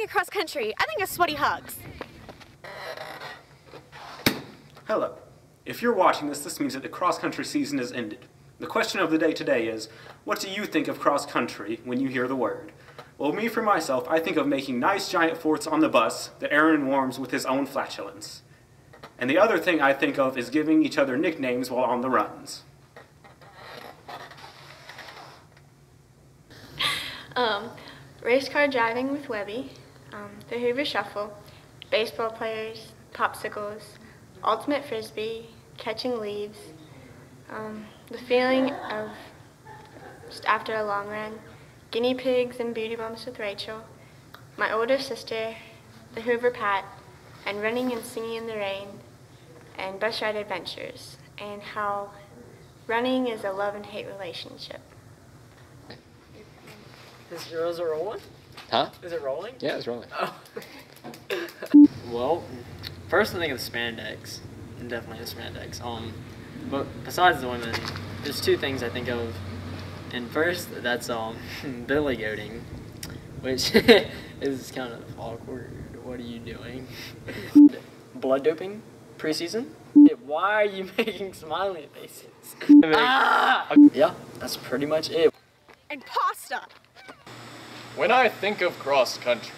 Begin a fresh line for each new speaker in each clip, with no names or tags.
think of cross country, I think of sweaty hugs.
Hello. If you're watching this, this means that the cross-country season has ended. The question of the day today is, what do you think of cross-country when you hear the word? Well, me for myself, I think of making nice giant forts on the bus that Aaron warms with his own flatulence. And the other thing I think of is giving each other nicknames while on the runs.
Race car driving with Webby, the Hoover Shuffle, baseball players, popsicles, ultimate frisbee, catching leaves, the feeling of just after a long run, guinea pigs and beauty bumps with Rachel, my older sister, the Hoover Pat, and running and singing in the rain, and bus ride adventures, and how running is a love and hate relationship.
Is yours rolling?
Huh?
Is it rolling?
Yeah, it's rolling.
Oh. Well, first I think of spandex, and definitely the spandex. But besides the women, there's two things I think of. And first, that's billy goating, which is kind of awkward. What are you doing? Blood doping, preseason. Why are you making smiley faces? Ah! Yeah, that's pretty much it.
And pasta.
When I think of cross country,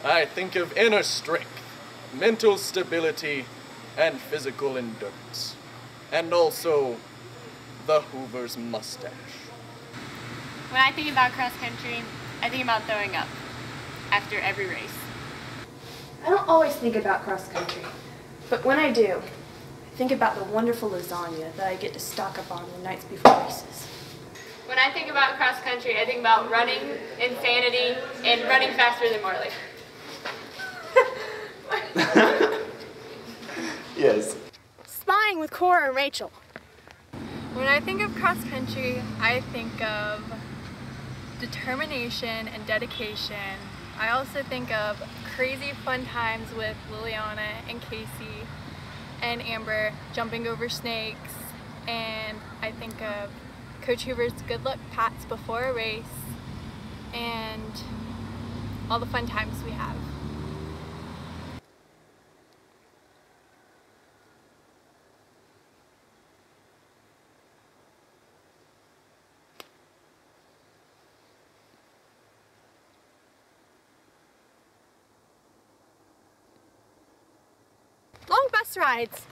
I think of inner strength, mental stability, and physical endurance. And also, the Hoover's mustache.
When I think about cross country, I think about throwing up after every race.
I don't always think about cross country, but when I do, I think about the wonderful lasagna that I get to stock up on the nights before races.
When I think about cross country, I think about running, insanity, and running faster than Marley.
Yes.
Spying with Cora and Rachel.
When I think of cross country, I think of determination and dedication. I also think of crazy fun times with Liliana and Casey and Amber jumping over snakes, and I think of Coach Hoover's good luck pats before a race and all the fun times we have.
Long bus rides.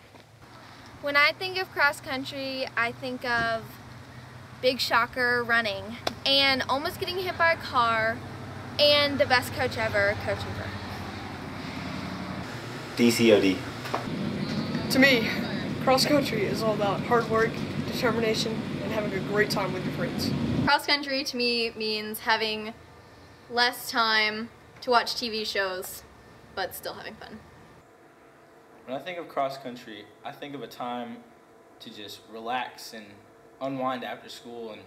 When I think of cross country, I think of big shocker running and almost getting hit by a car and the best coach ever, Coach Hoover.
DCOD.
To me, cross country is all about hard work, determination, and having a great time with your friends.
Cross country to me means having less time to watch TV shows, but still having fun.
When I think of cross country, I think of a time to just relax and unwind after school and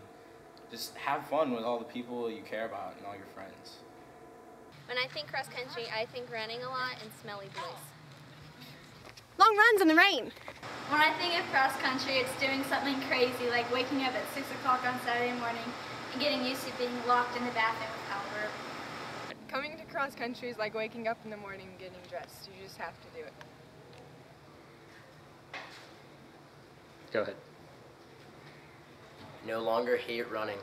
just have fun with all the people you care about and all your friends.
When I think cross country, I think running a lot and smelly boys.
Long runs in the rain.
When I think of cross country, it's doing something crazy like waking up at 6 o'clock on Saturday morning and getting used to being locked in the bathroom with Albert.
Coming to cross country is like waking up in the morning and getting dressed. You just have to do it.
Go ahead.
No longer hate running.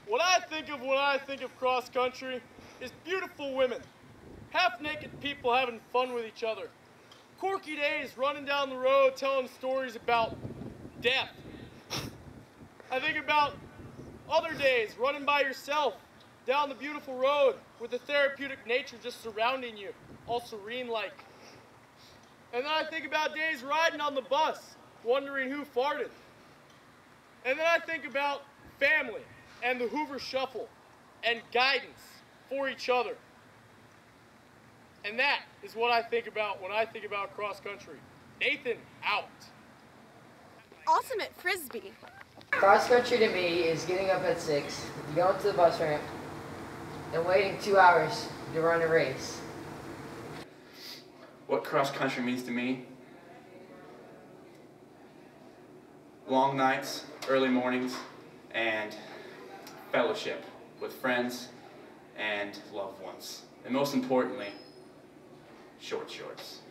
What I think of when I think of cross country is beautiful women, half-naked people having fun with each other, quirky days running down the road telling stories about death. I think about other days running by yourself down the beautiful road with the therapeutic nature just surrounding you, all serene-like. And then I think about days riding on the bus, wondering who farted. And then I think about family and the Hoover Shuffle and guidance for each other. And that is what I think about when I think about cross country. Nathan, out.
Ultimate frisbee.
Cross country to me is getting up at 6, going to the bus ramp, and waiting 2 hours to run a race.
What cross country means to me: long nights, early mornings, and fellowship with friends and loved ones. And most importantly, short shorts.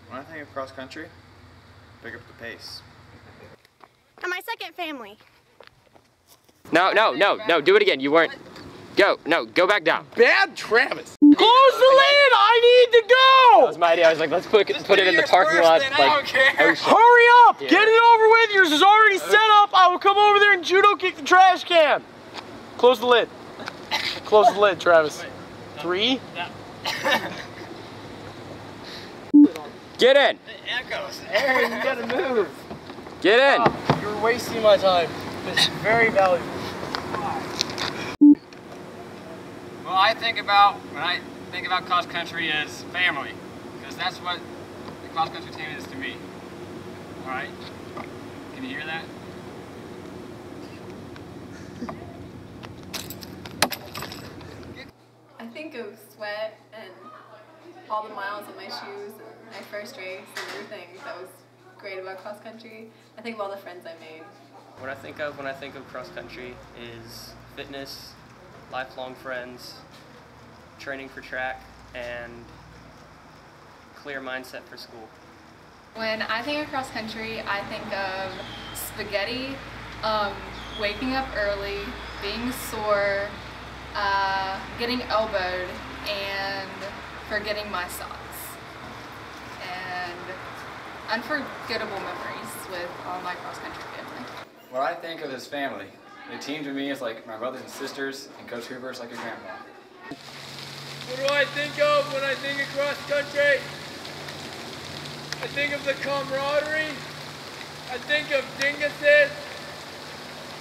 When I think of cross country, pick up the pace.
And my second family.
No, do it again. You weren't. Go back down.
Bad Travis. Close the lid! I need to go!
That was my idea. I was like, let's put it in the parking lot. Like,
hurry up! Get it over with! Yours is already set up. I will come over there and judo kick the trash can. Close the lid. Close the lid, Travis. 3.
Get in.
It echoes. Aaron, you gotta move.
Get in.
Oh, you're wasting my time. It's very valuable.
Well, when I think about cross country is family, because that's what the cross country team is to me. All right? Can you hear that?
I think of sweat and all the miles on my shoes and my first race and everything that was great about cross country. I think of all the friends I made.
What I think of cross country is fitness, lifelong friends, training for track, and clear mindset for school.
When I think of cross country, I think of spaghetti, waking up early, being sore, getting elbowed, and forgetting my socks. And unforgettable memories with all my cross country family.
What I think of is family. The team to me is like my brothers and sisters, and Coach Hoover is like a grandpa.
What do I think of when I think of cross country? I think of the camaraderie. I think of dinguses.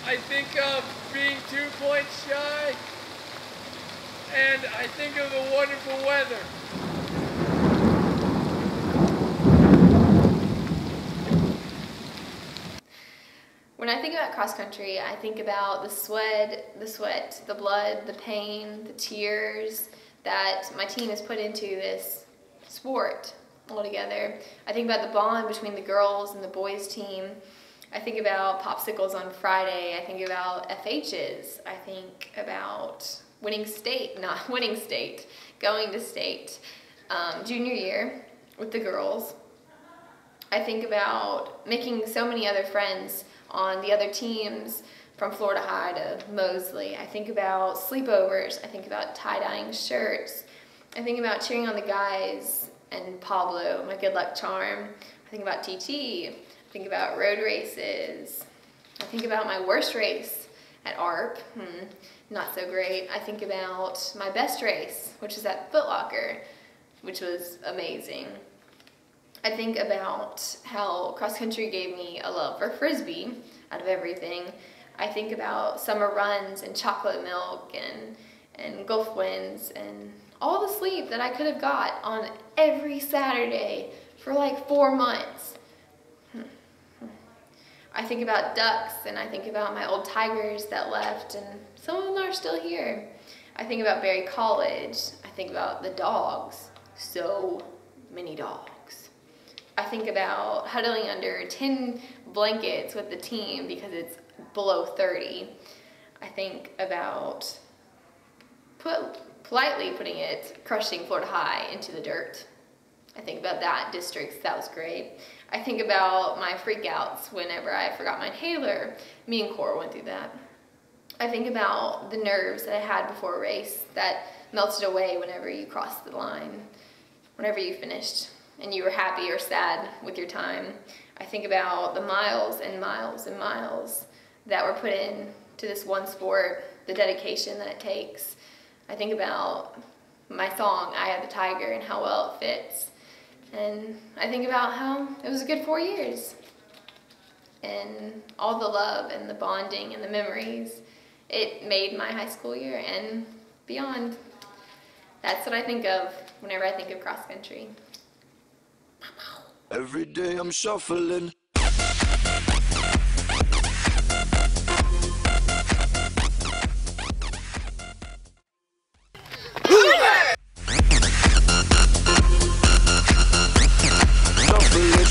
I think of being 2 points shy. And I think of the wonderful weather.
When I think about cross country, I think about the sweat, the blood, the pain, the tears that my team has put into this sport altogether. I think about the bond between the girls and the boys team. I think about popsicles on Friday. I think about FHs. I think about going to state. Junior year with the girls. I think about making so many other friends on the other teams from Florida High to Mosley. I think about sleepovers. I think about tie-dyeing shirts. I think about cheering on the guys and Pablo, my good luck charm. I think about TT. I think about road races. I think about my worst race at ARP. Not so great. I think about my best race, which is at Foot Locker, which was amazing. I think about how cross country gave me a love for Frisbee out of everything. I think about summer runs and chocolate milk and Gulf winds and all the sleep that I could have got on every Saturday for like 4 months. I think about ducks and I think about my old tigers that left, and some of them are still here. I think about Berry College. I think about the dogs. So many dogs. I think about huddling under 10 blankets with the team because it's below 30. I think about, politely putting it, crushing Florida High into the dirt. I think about that district, that was great. I think about my freakouts whenever I forgot my inhaler. Me and Cora went through that. I think about the nerves that I had before a race that melted away whenever you crossed the line, whenever you finished and you were happy or sad with your time. I think about the miles and miles and miles that were put in to this one sport, the dedication that it takes. I think about my song, I Have the Tiger, and how well it fits. And I think about how it was a good 4 years. And all the love and the bonding and the memories it made my high school year and beyond. That's what I think of whenever I think of cross country.
Every day I'm shuffling.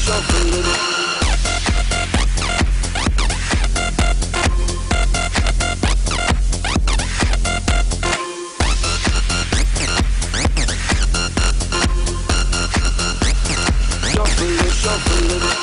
Shuffling. shuffling.